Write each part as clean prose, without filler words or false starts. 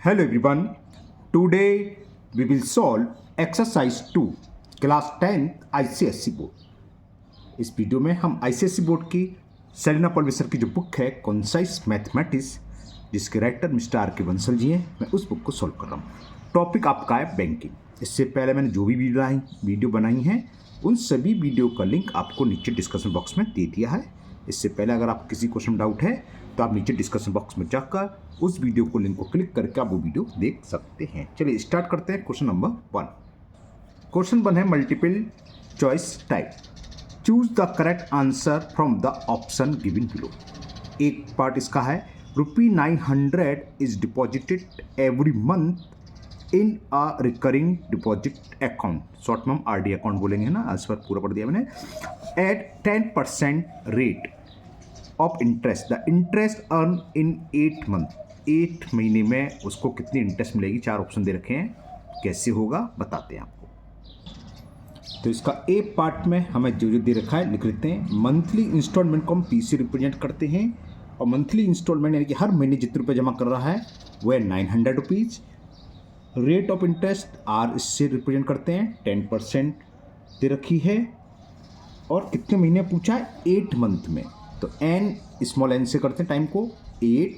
Hello everyone. Today we will solve exercise 2 class 10 ICSE board. इस video में हम ICSE board की Selina Pulitzer की जो बुक है कॉन्साइज मैथमेटिक्स जिसके राइटर मिस्टर आर के बंसल जी हैं, मैं उस बुक को सॉल्व कर रहा हूँ। टॉपिक आपका है बैंकिंग। इससे पहले मैंने जो भी वीडियो बनाई हैं उन सभी वीडियो का लिंक आपको नीचे डिस्कशन बॉक्स में दे दिया है। इससे पहले अगर आप किसी क्वेश्चन डाउट है तो आप नीचे डिस्कशन बॉक्स में जाकर उस वीडियो को लिंक को क्लिक करके आप वो वीडियो देख सकते हैं। चलिए स्टार्ट करते हैं। Question number 1। क्वेश्चन 1 है multiple choice type. Choose the correct answer from the option given below. एक पार्ट इसका है ₹900 is deposited every month in a recurring deposit account, short में हम आरडी अकाउंट बोलेंगे ना, आज पर पूरा पढ़ दिया मैंने। At 10% rate of interest, the interest earn in 8 month, 8 महीने में उसको कितनी इंटरेस्ट मिलेगी। 4 ऑप्शन दे रखे हैं, कैसे होगा बताते हैं आपको। तो इसका ए पार्ट में हमें जो दे रखा है लिख लेते हैं। मंथली इंस्टॉलमेंट को हम पी से रिप्रेजेंट करते हैं और मंथली इंस्टॉलमेंट यानी कि हर महीने जितने रुपये जमा कर रहा है वो है ₹900। रेट ऑफ इंटरेस्ट आर इससे रिप्रेजेंट करते हैं, 10% दे रखी है और कितने महीने पूछा है, 8 मंथ में। तो एन स्मॉल एन से करते हैं टाइम को, 8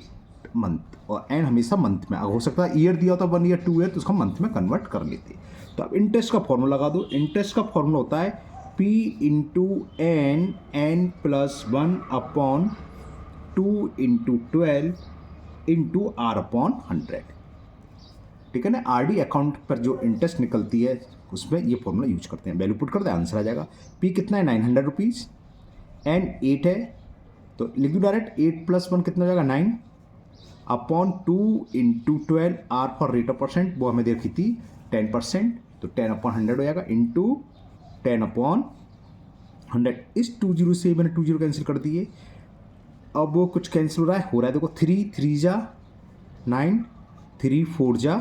मंथ, और एन हमेशा मंथ में। हो सकता है ईयर दिया होता 1 ईयर 2 ईयर तो उसको मंथ में कन्वर्ट कर लेते। तो अब इंटरेस्ट का फॉर्मूला लगा दो। इंटरेस्ट का फॉर्मूला होता है P into N, N plus 1 upon 2 into 12 into R upon 100। ठीक है ना। आरडी अकाउंट पर जो इंटरेस्ट निकलती है उसमें ये फॉर्मूला यूज करते हैं। वैल्यू पुट करते हैं, आंसर आ जाएगा। P कितना है, ₹900, एन 8 है तो लिख दो डायरेक्ट। 8 प्लस 1 कितना हो जाएगा, 9 upon 2 into 12, R for rate of percent वो हमें दे रखी थी 10%, तो 10 अपॉन 100 हो जाएगा इंटू 10 अपॉन 100। इस 20 से मैंने 20 कैंसिल कर दिए। अब वो कुछ कैंसिल हो रहा है देखो। 3 3 जा 9, 3 4 जा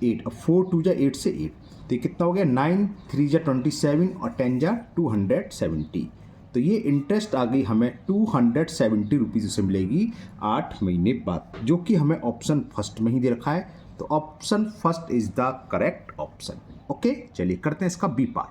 8, अब 4 2 जा 8 से 8, तो ये कितना हो गया, 9 3 जा 27 और 10 जा 270। तो ये इंटरेस्ट आ गई हमें ₹270 से मिलेगी 8 महीने बाद, जो कि हमें ऑप्शन फर्स्ट में ही दे रखा है। तो option first is the correct option. Okay, चलिए करते हैं इसका बी पार्ट।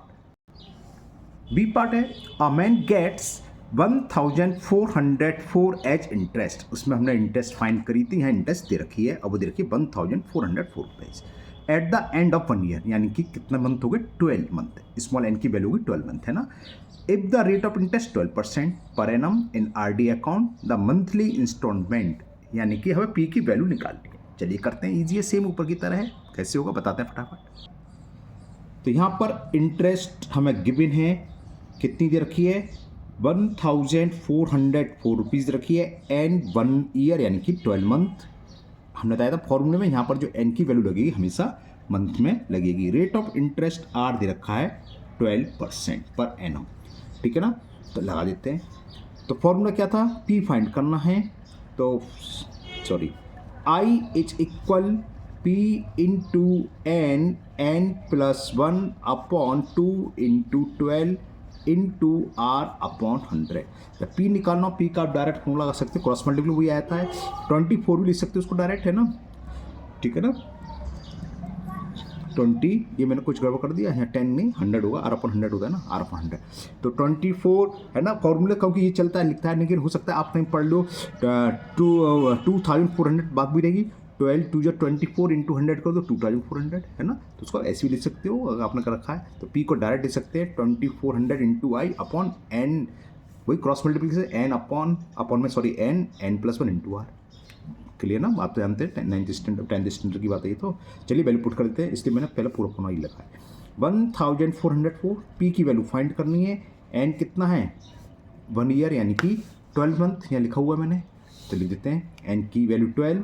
बी पार्ट है a man gets 1404 as interest. उसमें हमने इंटरेस्ट फाइंड करी थी, यहाँ इंटरेस्ट दे रखी है, अब वो दे रखी है ₹1404 at the end of 1 year, यानी कि कितने मंथ हो गए, 12 मंथ। स्मॉल एन की वैल्यू होगी 12 मंथ, है ना। If the rate of interest 12% per annum in RD account, the monthly instalment, यानी कि हमें पी की वैल्यू निकालनी है। चलिए करते हैं, इजी है, सेम ऊपर की तरह है, कैसे होगा बताते हैं फटाफट। तो यहाँ पर इंटरेस्ट हमें गिवन है, कितनी दे रखी है, ₹1404 रखी है, एन 1 ईयर यानी कि 12 मंथ। हमने बताया था फॉर्मूले में, यहाँ पर जो एन की वैल्यू लगेगी हमेशा मंथ में लगेगी। रेट ऑफ इंटरेस्ट आर दे रखा है 12% पर एनम, ठीक है ना। तो लगा देते हैं। तो फॉर्मूला क्या था, पी फाइंड करना है, तो sorry I is equal P into N, N plus 1 upon 2 into 12 into R upon 100। जब P निकालना हो, P का आप डायरेक्ट फॉर्मूला लगा सकते हो, क्रॉस मल्टीप्लाई वही आता है। 24 भी लिख सकते हो उसको डायरेक्ट, है ना, ठीक है ना। 20, ये मैंने कुछ गड़बड़ कर दिया, यहाँ 10 नहीं 100 होगा, आर अपॉन 100 होता है ना, आर अपॉन 100। तो 24 है ना फॉर्मूले, क्योंकि ये चलता है लिखता है, लेकिन हो सकता है आप कहीं पढ़ लो 2400 बात भी रहेगी। 12 2 जो 24 इंटू 100 कर दो 2400, है ना। तो उसको ऐसे भी लिख सकते हो अगर आपने कर रखा है। तो पी को डायरेक्ट लिख सकते हैं 2400 इंटू आई अपॉन एन, वही क्रॉस मल्टीप्लिकेशन, एन अपॉन में sorry N plus 1 into R. Clear ना, आप तो जानते हैं 9th स्टैंडर्ड 10th स्टैंडर्ड की बात है ये। तो चलिए वैल्यू पुट कर देते हैं, इसलिए मैंने पहले पूरा पूरा ही लिखा है। 1404, पी की वैल्यू फाइंड करनी है। एन कितना है, 1 ईयर यानी कि 12 मंथ, यहाँ लिखा हुआ है मैंने, तो लिख देते हैं एन की वैल्यू 12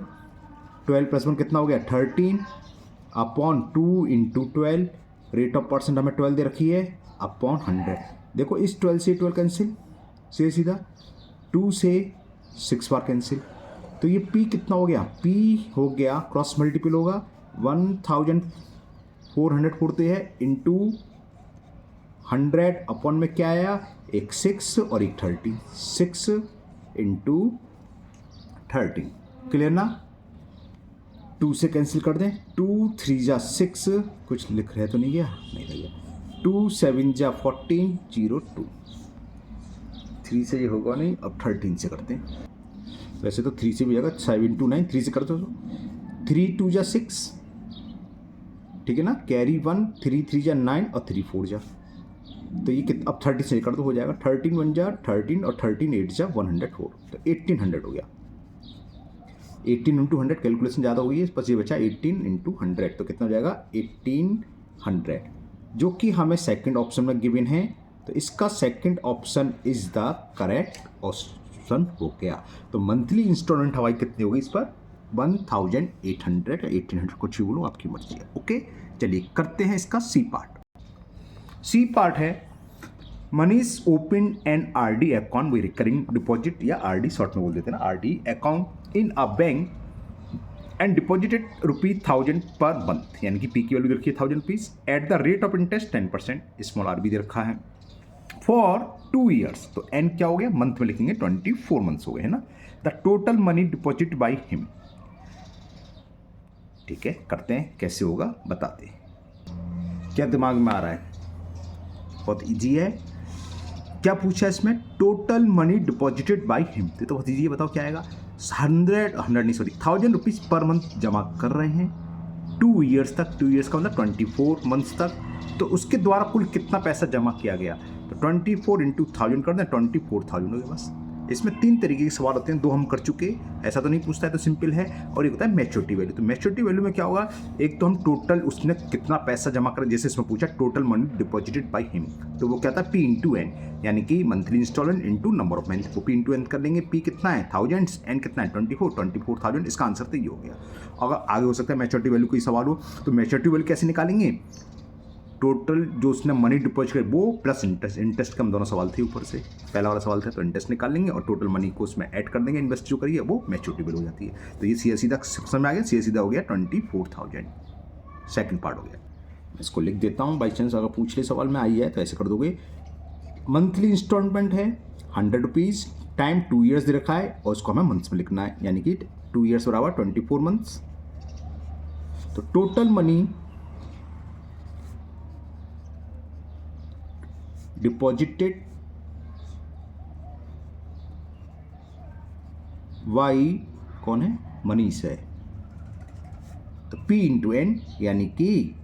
प्लस 1 कितना हो गया, 13 upon 2 into 12, rate of percent हमें 12 दे रखी है, अपॉन 100। देखो इस 12 से 12 कैंसिल, सीधा 2 से 6 बार कैंसिल। तो ये P कितना हो गया, P हो गया क्रॉस मल्टीपल होगा 1404 तो है इंटू 100 अपॉन में क्या आया, एक 6 और एक 30, 6 इंटू 30। क्लियर ना। 2 से कैंसिल कर दें, 2 3 जा 6, कुछ लिख रहे तो नहीं गया, नहीं रह गया, 2 7 जा 14, 0 2, 3 से ये होगा नहीं, अब 13 से करते हैं। वैसे तो 3 से भी जाएगा, 7 2 9, 3 से कर दो, 3 2 जा 6, ठीक है ना, कैरी 1, 3 3 जा 9 और 3 4 जा, तो ये अब 30 से कर दो, हो जाएगा 13 1 जा 13 और 13 8 जा 104, तो 1800 हो गया। 18 इंटू 100 कैलकुलेशन ज़्यादा हो गई है, बस ये बचा 18 इंटू 100, तो कितना हो जाएगा 1800, जो कि हमें सेकंड ऑप्शन में गिवन है, तो इसका second option is the correct option हो गया। तो मंथली इंस्टॉलमेंट हमारी कितनी होगी इस पर, 1800 या 1800, कुछ भी बोलो, आपकी मर्जी है। ओके, चलिए करते हैं इसका सी पार्ट। सी पार्ट है, Manish open an RD account with recurring deposit, या आरडी शॉर्ट में बोल देते हैं ना, RD account in a bank and deposited ₹1000 per month, यानी कि पी की वैल्यू देखिए 1000 rupees at the rate of interest 10%, small R भी दे रखा है, फॉर 2 ईयर्स, तो एन क्या हो गया, मंथ में लिखेंगे 24 मंथ्स हो गए, है ना। The total money deposit by him, ठीक है, करते हैं कैसे होगा बताते हैं। क्या दिमाग में आ रहा है, बहुत इजी है। क्या पूछा है इसमें, total money deposited by him, तो बहुत इजी है, बताओ क्या आएगा, 1000 रुपीज़ पर मंथ जमा कर रहे हैं 2 ईयर्स तक, 2 ईयर्स का मतलब 24 मंथ्स तक, तो उसके द्वारा कुल कितना पैसा जमा किया गया, तो 24 इंटू 1000 कर दें, 24,000 हो गया बस। इसमें 3 तरीके के सवाल होते हैं, 2 हम कर चुके, ऐसा तो नहीं पूछता है, तो सिंपल है, और एक होता है मैच्योरिटी वैल्यू। तो मैच्योरिटी वैल्यू में क्या होगा, एक तो हम टोटल उसने कितना पैसा जमा करा, जैसे इसमें पूछा total money deposited by him, तो वो क्या था P इंटू एन, यानी कि monthly instalment into number of month, वो P इंटू एन कर लेंगे। P कितना है 1000, एन कितना है 24,000, इसका आंसर तो ये हो गया। अगर आगे हो सकता है मैच्योरिटी वैल्यू कोई सवाल हो, तो मैच्योरिटी वैल्यू कैसे निकालेंगे, टोटल जो उसने मनी डिपॉजिट किया वो प्लस इंटरेस्ट, इंटरेस्ट का हम दोनों सवाल थे ऊपर से, पहला वाला सवाल था, तो इंटरेस्ट निकाल लेंगे और टोटल मनी को उसमें ऐड कर देंगे, इन्वेस्ट जो करिए वो मैच्योरिटी बिल हो जाती है। तो ये सीधा समझ में आ गया, सीधा हो गया 24,000, सेकंड पार्ट हो गया। मैं इसको लिख देता हूँ, बाई चांस अगर पूछ ले सवाल में आई है तो ऐसे कर दोगे। मंथली इंस्टॉलमेंट है 100 रुपीज़, टाइम 2 ईयर्स दे रखा है और उसको हमें मंथ्स में लिखना है, यानी कि 2 ईयर्स बराबर 24 मंथ्स। तो टोटल मनी डिपॉजिटेड वाई कौन है, मनीष है, तो P इंटू एन, यानी कि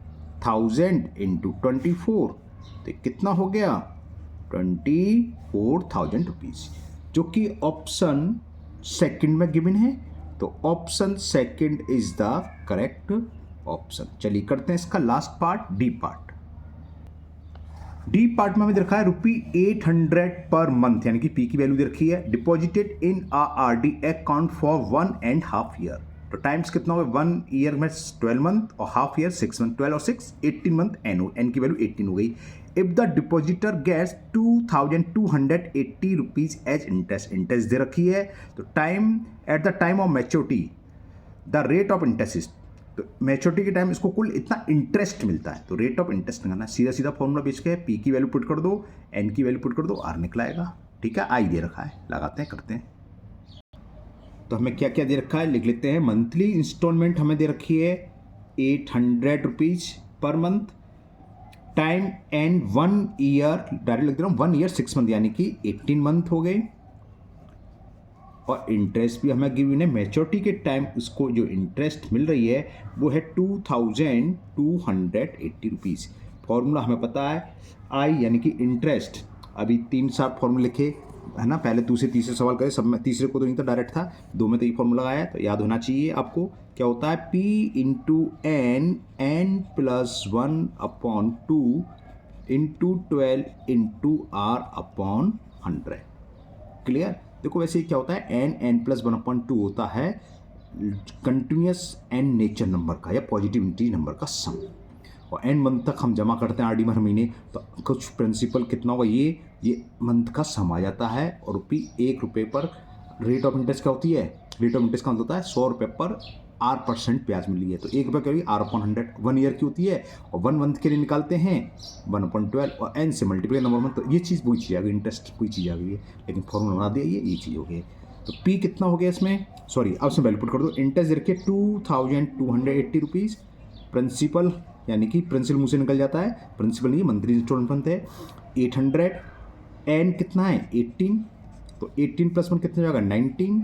1000 इंटू 24, तो कितना हो गया 24,000 रुपीज़, जो कि ऑप्शन सेकंड में गिवन है, तो option second is the correct option. चलिए करते हैं इसका last part, D part. D part में हमें रखा है ₹800 पर मंथ, यानी कि पी की वैल्यू दे रखी है, deposited in a RD account for 1.5 year, तो टाइम्स कितना होगा, 1 ईयर में 12 मंथ और हाफ ईयर 6 मंथ, 12 और 6 18 मंथ, एन की वैल्यू 18 हो गई। If the depositor gets 2,280 rupees as interest, interest दे रखी है, तो time at the time of maturity the rate of interest, तो मैच्योरिटी के टाइम इसको कुल इतना इंटरेस्ट मिलता है, तो रेट ऑफ इंटरेस्ट निकालना, सीधा फॉर्मूला बेच के पी की वैल्यू पुट कर दो, एन की वैल्यू पुट कर दो, आर निकलाएगा, ठीक है। आई दे रखा है, लगाते हैं करते हैं। तो हमें क्या क्या दे रखा है लिख लेते हैं। मंथली इंस्टॉलमेंट हमें दे रखी है 800 rupees per month, time and 1 year, direct लिख दे रहा हूँ 1 ईयर 6 मंथ, यानी कि 18 मंथ हो गए, और इंटरेस्ट भी हमें गिवन है, मैच्योरिटी के टाइम उसको जो इंटरेस्ट मिल रही है वो है 2,280 रुपीज़। फॉर्मूला हमें पता है, आई यानी कि इंटरेस्ट, अभी 3-4 फॉर्मूले लिखे है ना, पहले दूसरे तीसरे सवाल करे, सब में तीसरे को तो नहीं था, डायरेक्ट था, 2 में तो ये फॉर्मूला आया है, तो याद होना चाहिए आपको। क्या होता है, P into N, N plus 1/2 into 12 into R upon 100, clear. देखो वैसे क्या होता है, एन प्लस 1/2 होता है कंटिन्यूस एन नेचर नंबर का या पॉजिटिव इंटीजर नंबर का सम, और एन मंथ तक हम जमा करते हैं आरडी में हर महीने, तो कुछ प्रिंसिपल कितना होगा, ये मंथ का सम आ जाता है, और ₹1 पर रेट ऑफ इंटरेस्ट क्या होती है, रेट ऑफ इंटरेस्ट का मतलब होता है 100 रुपये पर R% ब्याज मिल रही है, तो ₹1 करिए R/100, 1 ईयर की होती है, और 1 मंथ के लिए निकालते हैं 1/12 और n से मल्टीप्लाई नंबर मंथ, तो ये चीज़ वही चीज़ आ गई, इंटरेस्ट कोई चीज़ आ गई है, लेकिन फॉर्मूला बना दिया ये चीज़ हो गई। तो पी कितना हो गया इसमें, सॉरी अब इसमें वैल्यू पुट कर दो। इंटरेस्ट देखिए 2280 रुपीज़, प्रिंसिपल यानी कि प्रिंसिपल मुँह से निकल जाता है, प्रिंसिपल नहीं मंथली इंस्टॉलमेंट बनते हैं 800, एन कितना है 18, तो 18 प्लस 1 कितना जाएगा 19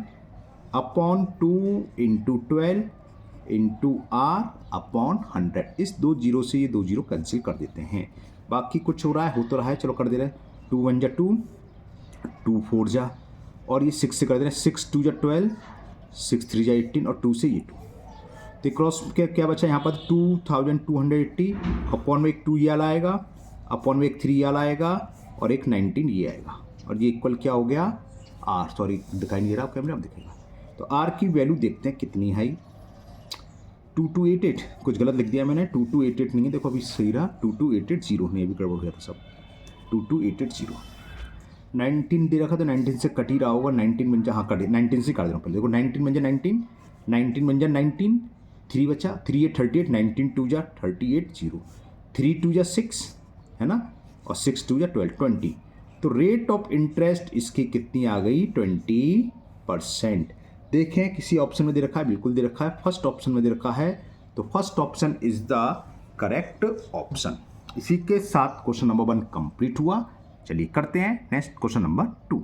upon 2 into 12 into R upon 100। इस 2 जीरो से ये 2 जीरो कैंसिल कर देते हैं, बाकी कुछ हो रहा है, हो तो रहा है, चलो कर दे रहे हैं। 2 1 जा 2, 2 4 जा, और ये 6 से कर दे रहे हैं, 6 2 जा 12, 6 3 जा 18, और 2 से ये 2, तो क्रॉस क्या बचा यहाँ पर 2280 अपॉन में एक 2 ये वाला आएगा, अपॉन में एक 3 ये वाला आएगा, और एक 19 ये आएगा, और ये इक्वल क्या हो गया आर, सॉरी दिखाई नहीं दे रहा कैमरे में दिखेगा। तो आर की वैल्यू देखते हैं कितनी है, 2288, कुछ गलत लिख दिया मैंने, 2288 नहीं है, देखो अभी सही रहा 22880 नहीं, अभी गड़बड़ हो गया था सब, 22880 19 दे रखा तो 19 से कट ही रहा होगा, 19 बन जा, हाँ कट 19 से काट दे रहा हूँ पहले, देखो 19 बन जा 19, 19 बन जा 19, 3 बचा 3 8 38, 19 2 जा 38 3 2 जा 6 है ना, और 6 2 जा 12 20, तो रेट ऑफ इंटरेस्ट इसकी कितनी आ गई 20%। देखें किसी ऑप्शन में दे रखा है, बिल्कुल दे रखा है, फर्स्ट ऑप्शन में दे रखा है, तो first option is the correct option. इसी के साथ क्वेश्चन नंबर 1 कंप्लीट हुआ। चलिए करते हैं नेक्स्ट क्वेश्चन नंबर 2।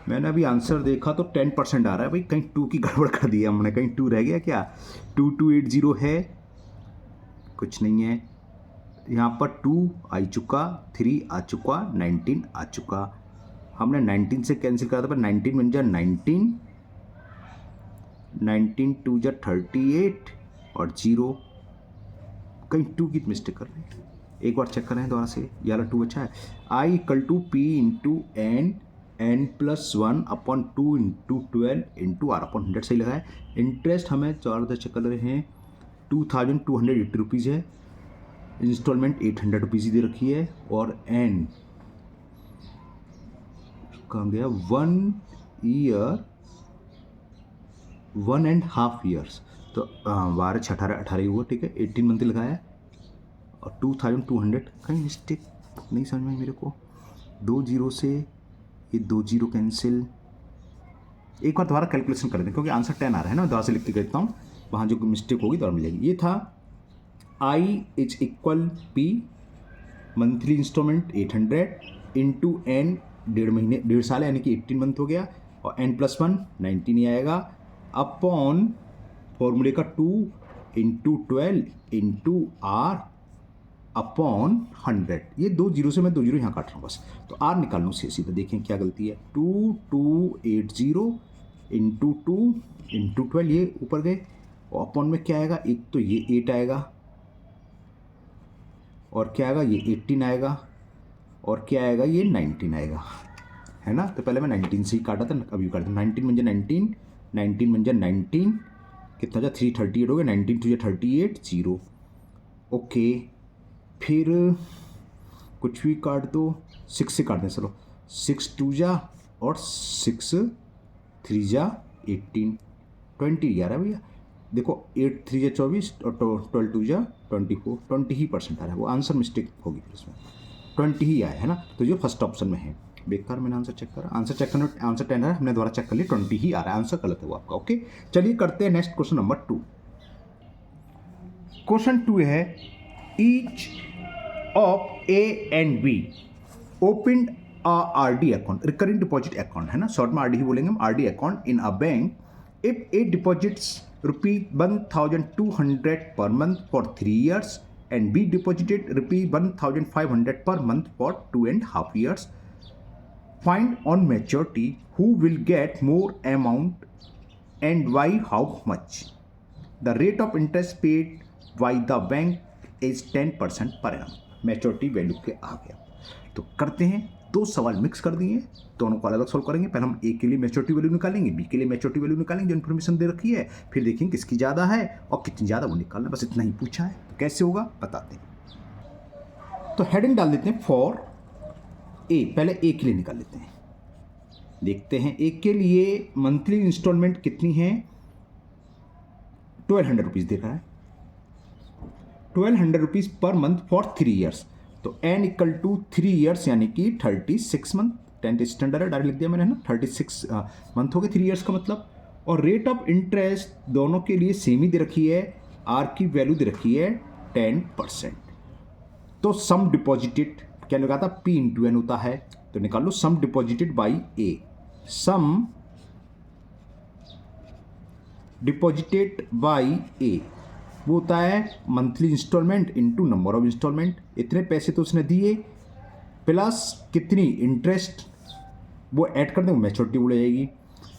मैंने अभी आंसर देखा तो 10% आ रहा है, भाई कहीं 2 की गड़बड़ कर दिया हमने, कहीं 2 रह गया क्या, 2280 है, कुछ नहीं है यहाँ पर, 2 आ चुका, 3 आ चुका, 19 आ चुका, हमने 19 से कैंसिल करा था, पर 19 बन जा 19, 19 2 जा 38 और 0, कहीं 2 की मिस्टेक कर रहे हैं, एक बार चेक करें दोबारा से, ये वाला 2 अच्छा है। I equal to P into N plus 1 upon 2 into 12 into R upon 100 सही लगा है। इंटरेस्ट हमें 4 चेक कर रहे हैं, 2280 रुपीज़ है, इंस्टॉलमेंट 800 रुपीज़ ही दे रखी है, और एन कहाँ गया 1 ईयर 1.5 ईयर्स, तो 12 6 18 हुआ, ठीक है 18 मंथ लगाया, और 2200, कहीं मिस्टेक नहीं समझ में मेरे को, 2 जीरो से ये 2 जीरो कैंसिल, एक बार दोबारा कैलकुलेशन कर दें क्योंकि आंसर 10 आ रहा है ना, दोबारा से लिख के कहता हूँ, वहाँ जो मिस्टेक होगी दोबारा मिलेगी। ये था I is equal P monthly instalment 800 into N 1.5 साल यानी कि 18 मंथ हो गया, और एन प्लस 1 19 ही आएगा, अपॉन फॉर्मूले का 2 इंटू 12 इंटू आर अपॉन 100, ये 2 जीरो से मैं 2 जीरो यहाँ काट रहा हूँ बस, तो आर निकाल लूँ सीधा, देखें क्या गलती है, 2280 इंटू 2 इंटू 12 ये ऊपर गए, और अपॉन में क्या आएगा, एक तो ये 8 आएगा, और क्या आएगा ये 18 आएगा, और क्या आएगा ये 19 आएगा, है ना, तो पहले मैं 19 से ही काटा था, अभी काटा था, 19 बन जा 19, 19 बन जा 19, कितना जा 338 हो गया, 19 2 जा 38 0, ओके, फिर कुछ भी काट दो, 6 से काट दें, चलो 6 2 जा और 6 3 जा 18 20 11 भैया, देखो 8 3 जा 24 और 12 2 जा 24, 20 ही % आ रहा है, वो आंसर मिस्टेक होगी फिर इसमें, 20 ही आया है ना, तो जो फर्स्ट ऑप्शन में है, बेकार मैंने आंसर चेक करा, आंसर चेक करना, आंसर 10 है, हमने दोबारा चेक कर लिया 20 ही आ रहा है, आंसर गलत है वो आपका, ओके। चलिए करते हैं नेक्स्ट क्वेश्चन नंबर 2। क्वेश्चन 2 है each of A and be open RD account, recurring deposit account है ना, शॉर्ट में आरडी ही बोलेंगे हम, RD account in a bank if A deposits ₹1200 per month for 3 years and B deposited ₹1500 per month for 2.5 years. Find on maturity who will get more amount and why, how much. The rate of interest paid by the bank is 10% per annum. Maturity value के आ गया, तो करते हैं, 2 सवाल mix कर दिए, दोनों को अलग अलग सॉल्व करेंगे, पहले हम ए के लिए मैच्योरिटी वैल्यू निकालेंगे, बी के लिए मैच्योरिटी वैल्यू निकालेंगे, जो इन्फॉर्मेशन दे रखी है, फिर देखेंगे किसकी ज़्यादा है और कितनी ज़्यादा वो निकालना, बस इतना ही पूछा है, तो कैसे होगा बताते हैं। तो हेडिंग डाल देते हैं फॉर ए, पहले ए के लिए निकाल लेते हैं, देखते हैं ए के लिए मंथली इंस्टॉलमेंट कितनी है, 1200 रुपीज़ दे रहा है, 1200 rupees per month for 3 years, तो एन इक्वल टू 3 ईयर्स यानी कि 36 मंथ, 10th स्टैंडर्ड है, डायरेक्ट लिख दिया मैंने, है ना। 36 मंथ हो गए, 3 ईयर्स का मतलब। और रेट ऑफ इंटरेस्ट दोनों के लिए सेम ही दे रखी है, आर की वैल्यू दे रखी है 10%। तो सम डिपॉजिटेड क्या लगा था, पी इंटू एन होता है, तो निकाल लो sum deposited by A. Sum deposited by A वो होता है monthly instalment into number of instalment. इतने पैसे तो उसने दिए प्लस कितनी इंटरेस्ट वो ऐड कर दें, मैच्योरिटी बोल जाएगी।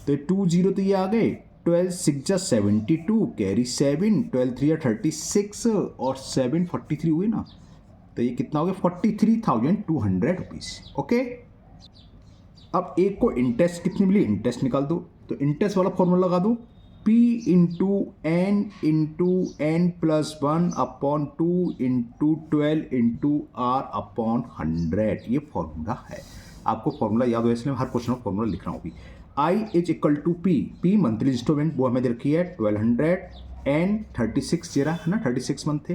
तो 20 तो ये आ गए, 12 6 जा 72 कैरी 7, 12 3 जा 36 और 7 43 हुए ना, तो ये कितना हो गया 43,200 रुपीज़। ओके, अब एक को इंटरेस्ट कितनी मिली, इंटरेस्ट निकाल दो। तो इंटरेस्ट वाला फॉर्मूला लगा दो, P into N plus 1 upon 2 into 12 into R upon 100। ये फॉर्मूला है, आपको फॉर्मूला याद हो इसलिए हर क्वेश्चन में फॉर्मूला लिख रहा हूँ अभी। I is equal to P monthly instalment वो हमें दे रखी है 1200, एन 36 दे रहा है ना, 36 मंथ थे,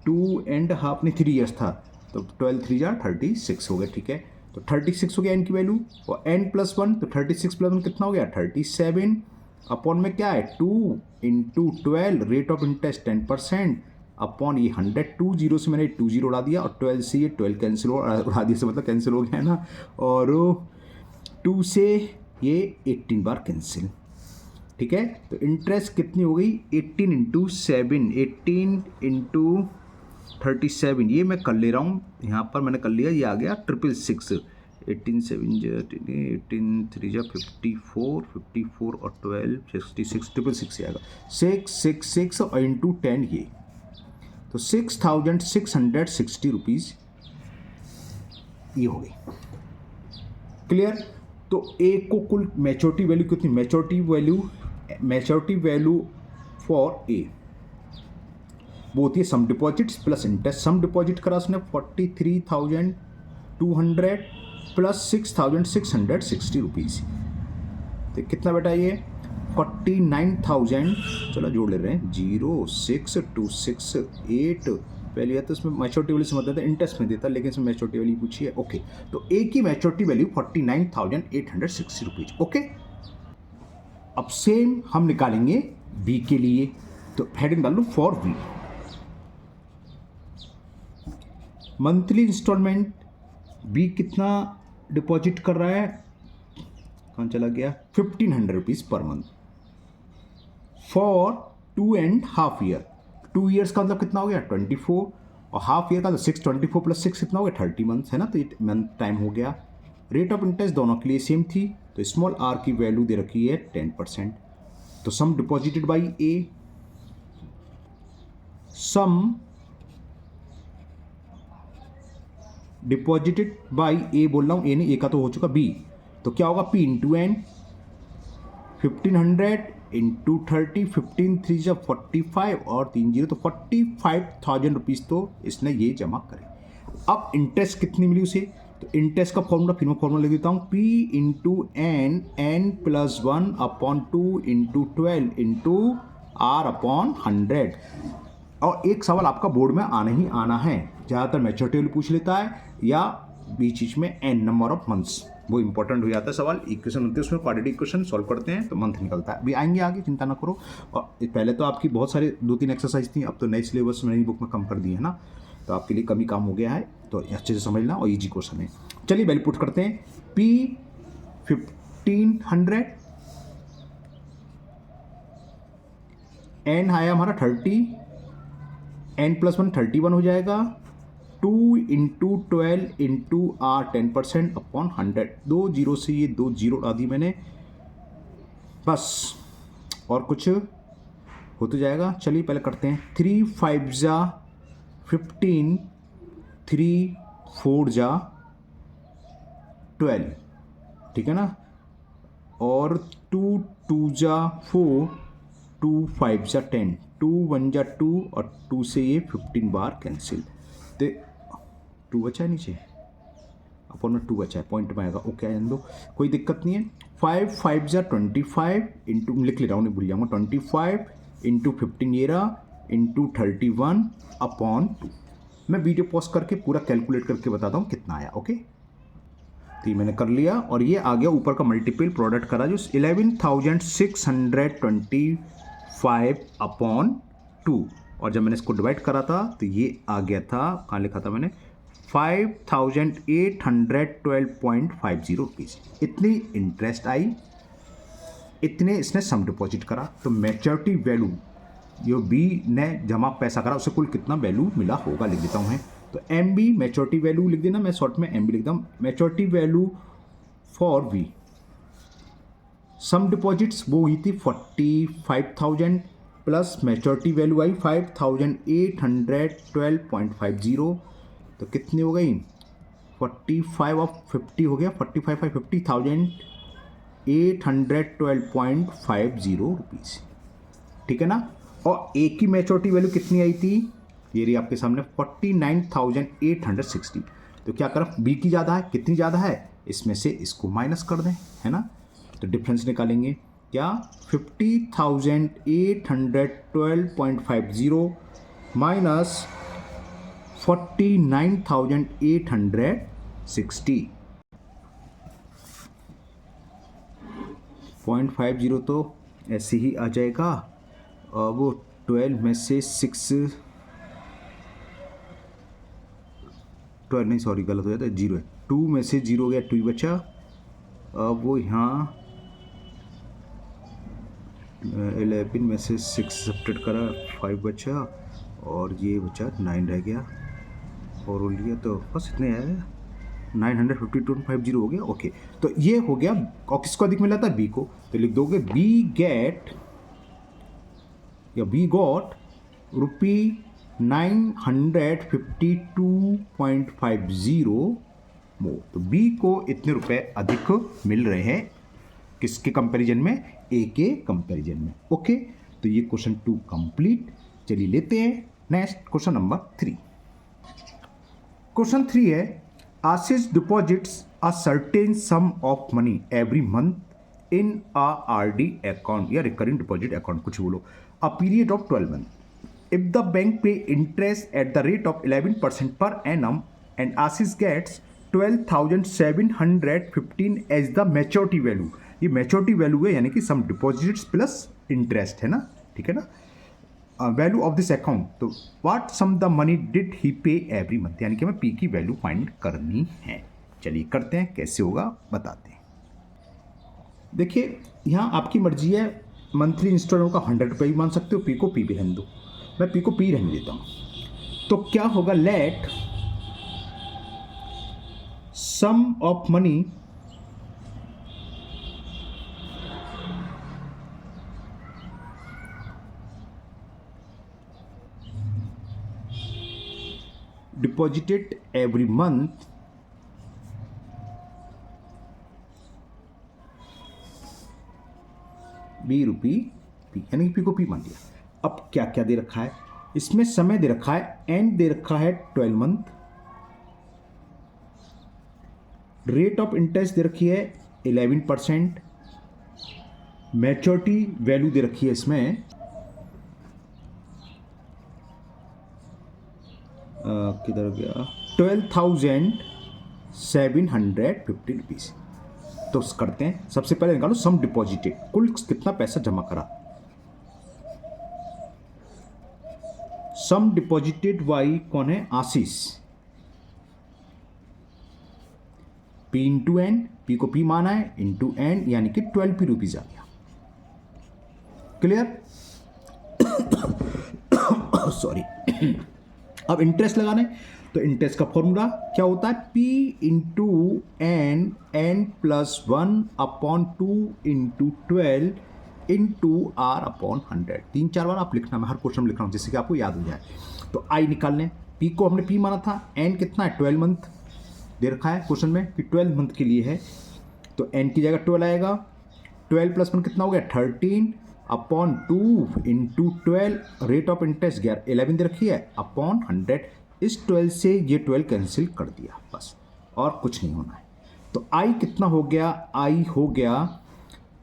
2.5 नहीं 3 ईयर्स था, तो 12 3 जा 36 हो गया, ठीक है। तो 36 हो गया एन की वैल्यू, और एन प्लस 1, तो 36 प्लस 1 कितना हो गया 37 अपॉन में क्या है 2 into 12, rate of interest 10% upon ये 100, 2 जीरो से मैंने 2 जीरो उड़ा दिया, और 12 से ये 12 कैंसिल उड़ा दिया, से मतलब कैंसिल हो गया है ना, और 2 से ये 18 बार कैंसिल, ठीक है। तो इंटरेस्ट कितनी हो गई 18 इंटू 7, 18 इंटू 37, ये मैं कर ले रहा हूँ यहाँ पर, मैंने कर लिया, ये आ गया 666, 18 7 18 3 जा 54, 54 और 12 66, 666 आएगा 666 और इंटू 10 ये, तो 6,660 रुपीज़ ये हो गई। क्लियर। तो एक को कुल मैच्योरिटी वैल्यू कितनी, मैच्योरिटी वैल्यू फॉर ए वो होती है सम डिपॉजिट्स प्लस इंटरेस्ट। सम डिपॉजिट करा उसने 43,200 प्लस 6,660 रुपीज़, तो कितना बेटा ये 49,000, चलो जोड़ ले रहे हैं 06268, पहले या तो इसमें मैच्योरिटी वैल्यू समझ देता, इंटरेस्ट में देता, लेकिन इसमें मैच्योरिटी वैल्यू पूछी है। ओके, तो ए की मैच्योरिटी वैल्यू 49,860 रुपीज़। ओके, अब सेम हम निकालेंगे बी के लिए, तो हेडिंग डाल लो for B. Monthly instalment B कितना डिपॉजिट कर रहा है, कहाँ चला गया 1,500 rupees per month for 2.5 year. 2 years का मतलब कितना हो गया 24, और हाफ ईयर का तो 6, 24 प्लस 6 कितना हो गया 30 मंथ्स है ना, तो ये मंथ टाइम हो गया। रेट ऑफ इंटरेस्ट दोनों के लिए सेम थी, तो स्मॉल आर की वैल्यू दे रखी है 10%। तो sum deposited by A, sum deposited by A बोल रहा हूँ, ए नहीं, ए का तो हो चुका बी, तो क्या होगा पी इंटू एन 1500 इंटू 30, 15 3 जा 45 और 3 जीरो, तो 45,000 रुपीज़ तो इसने ये जमा करे। अब इंटरेस्ट कितनी मिली उसे, तो इंटरेस्ट का फॉर्मूला फिर मैं फॉर्मूला लिख देता हूँ, P into N plus 1 upon 2 into 12 into R upon 100। और एक सवाल आपका बोर्ड में आना ही आना है, ज़्यादातर मैच्योरिटी वैल्यू पूछ लेता है या बीच बीच में एन नंबर ऑफ मंथ्स, वो इंपॉर्टेंट हो जाता है सवाल। इक्वेशन होते हैं उसमें, क्वाड्रेटिक इक्वेशन सॉल्व करते हैं तो मंथ निकलता है। अभी आएंगे आगे, चिंता ना करो। और पहले तो आपकी बहुत सारे 2-3 एक्सरसाइज थी, अब तो नई सिलेबस नई बुक में कम कर दी है ना, तो आपके लिए कमी काम हो गया है, तो अच्छे से समझना और ईजी क्वेश्चन है। चलिए वैल्यू पुट करते हैं, पी 1500, एन आया हमारा 30, एन प्लस 1 31 हो जाएगा, 2 into 12 into R 10% upon 100, 2 zero से ये 2 जीरो उड़ा दी मैंने, बस और कुछ हो तो जाएगा। चलिए पहले करते हैं, 3 5 जा 15, 3 4 जा 12, ठीक है ना, और 2 2 जा 4, 2 5 जा 10, 2 1 जा 2 और 2 से ये 15 बार कैंसिल, तो 2 बचा है नीचे, अपन में 2 बचा है, पॉइंट में आएगा। ओके आने दो, कोई दिक्कत नहीं है। 5 5 जा 25 इंटू लिख ले रहा हूँ, नहीं भूल जाऊँगा, 25 इंटू 15 ये रहा, इंटू 31 अपॉन 2। मैं वीडियो पॉज करके पूरा कैलकुलेट करके बताता हूँ कितना आया। ओके, तो ये मैंने कर लिया और ये आ गया ऊपर का मल्टीपल प्रोडक्ट करा जो 11,625 अपॉन 2 और जब मैंने इसको डिवाइड करा था तो ये आ गया था, कहाँ लिखा था मैंने, 5,812.50 रुपीज़। इतनी इंटरेस्ट आई, इतने इसने सम डिपॉजिट करा। तो मैच्योरिटी वैल्यू जो बी ने जमा पैसा करा उसे कुल कितना वैल्यू मिला होगा लिख देता हूँ मैं। तो एम बी मैच्योरिटी वैल्यू लिख देना, मैं शॉर्ट में एम बी लिखता हूँ। Maturity value for we some deposits वो हुई थी 45,000 प्लस मैच्योरिटी वैल्यू आई 5,812.50, तो कितनी हो गई, 45 ऑफ 50 हो गया, 45 बाई 50,812.50 रुपीज़, ठीक है ना। और ए की मैच्योरिटी वैल्यू कितनी आई थी, ये रही आपके सामने 49,860। तो क्या करें, बी की ज़्यादा है, कितनी ज़्यादा है, इसमें से इसको माइनस कर दें, है ना। तो डिफरेंस निकालेंगे क्या, 50,812.50 माइनस 49,860, 0.50 तो ऐसे ही आ जाएगा। वो 12 में से 6, 12 नहीं, सॉरी गलत हो जाता है, 0 है, 2 में से 0 गया, 2 बचा। अब वो यहाँ 11 में से 6 सब्ट्रैक्ट करा, 5 बचा और ये बचा 9 रह गया और वो लिया, तो बस इतने आया, 952.50 हो गया। ओके, तो ये हो गया। और किसको अधिक मिला था, बी को, तो लिख दोगे बी गेट या बी गॉट रुपी 952.50 मोर। तो बी को इतने रुपए अधिक मिल रहे हैं, किसके कंपैरिजन में, ए के कंपैरिजन में। ओके, तो ये क्वेश्चन 2 कंप्लीट। चलिए लेते हैं नेक्स्ट क्वेश्चन नंबर 3। क्वेश्चन 3 है, Ashish deposits a certain sum of money every month in a RD account या रिकरिंग डिपॉजिट अकाउंट, कुछ बोलो, a period of 12 month. If the bank pay interest at the rate of 11% per annum and Ashish gets 12,715 as the maturity value, ये maturity value है, यानी कि some deposits plus interest है ना, ठीक है ना, value of this account। तो what sum the money did he pay every month, यानी कि हमें P की वैल्यू फाइंड करनी है। चलिए करते हैं, कैसे होगा बताते हैं। देखिए यहाँ आपकी मर्जी है, मंथली इंस्टॉलमेंट का 100 रुपये भी मान सकते हो, P को P भी रहने दो, मैं पी को पी रहने देता हूं। तो क्या होगा, let sum of money deposited every month be rupee P, यानी कि पी को पी मान लिया। अब क्या क्या दे रखा है, इसमें समय दे रखा है, एंड दे रखा है 12 मंथ, रेट ऑफ इंटरेस्ट दे रखी है 11%, मैच्योरिटी वैल्यू दे रखी है इसमें किधर गया, 12,750 रुपीज़। तो करते हैं, सबसे पहले निकालो सम डिपॉजिटेड, कुल कितना पैसा जमा करा। सम डिपॉजिटेड वाई कौन है, आशीष, P इंटू एन, P को P माना है, इंटू एन, यानी कि 12 रुपीज आ गया। Clear, sorry. अब इंटरेस्ट लगाना है, तो इंटरेस्ट का फॉर्मूला क्या होता है, P into N, N plus 1 upon 2 into 12 into R upon 100। 3-4 बार आप लिखना, मैं हर क्वेश्चन में लिख रहा हूँ जिससे कि आपको याद हो जाए। तो आई निकाल लें, पी को हमने पी माना था, एन कितना है, 12 मंथ दे रखा है क्वेश्चन में कि 12 मंथ के लिए है, तो एन की जगह 12 आएगा, 12 प्लस 1 कितना हो गया, 13 upon 2 into 12, rate of interest 11 दे रखी है, अपॉन 100। इस 12 से ये 12 कैंसिल कर दिया बस, और कुछ नहीं होना है। तो आई कितना हो गया, आई हो गया,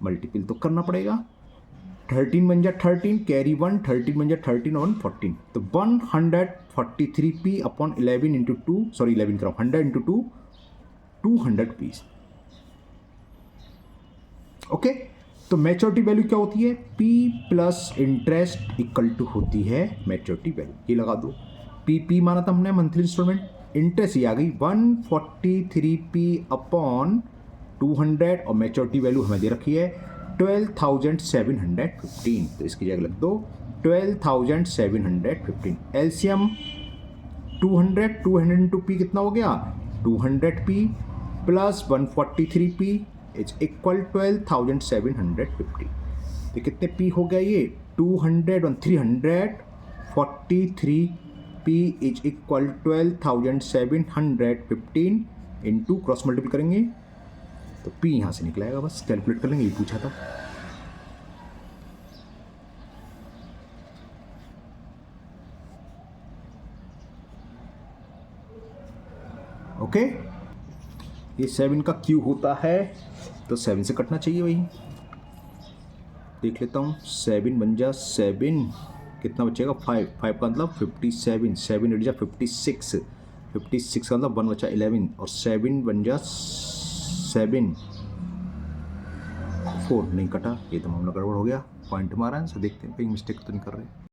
मल्टीपल तो करना पड़ेगा, 13 बन जा 13, कैरी 1, 13 बन जा 13 और 14, तो 143p अपॉन 11 इंटू 2, सॉरी 11 कराओ, 100 इंटू 2 200 रुपीज़। ओके, तो मैच्योरिटी वैल्यू क्या होती है? P plus interest equal to होती है मैच्योरिटी वैल्यू। ये लगा दो, पी माना था हमने मंथली इंस्टॉलमेंट, इंटरेस्ट ये आ गई 143p अपॉन 200 और मैच्योरिटी वैल्यू हमें दे रखी है 12,715। तो इसकी जगह लिख दो 12,715। एलसीएम 200 इंटू पी कितना हो गया? 200p plus 143p is equal 12,750। तो कितने पी हो गया ये? 200 और 343p is equal 12,715 into cross multiple करेंगे तो पी यहाँ से निकलाएगा, बस कैलकुलेट कर लेंगे, ये पूछा था। ओके, ये 7 का क्यू होता है तो 7 से कटना चाहिए वही। देख लेता हूँ, 7 बन जा 7, कितना बचेगा? 5 का मतलब 57, 7 8 जा 56, 56 का मतलब 1 बचा 11 और 7 बन जा 7, 4 नहीं कटा, ये तो मामला गड़बड़ हो गया। पॉइंट मारा है, देखते हैं कहीं मिस्टेक तो नहीं कर रहे।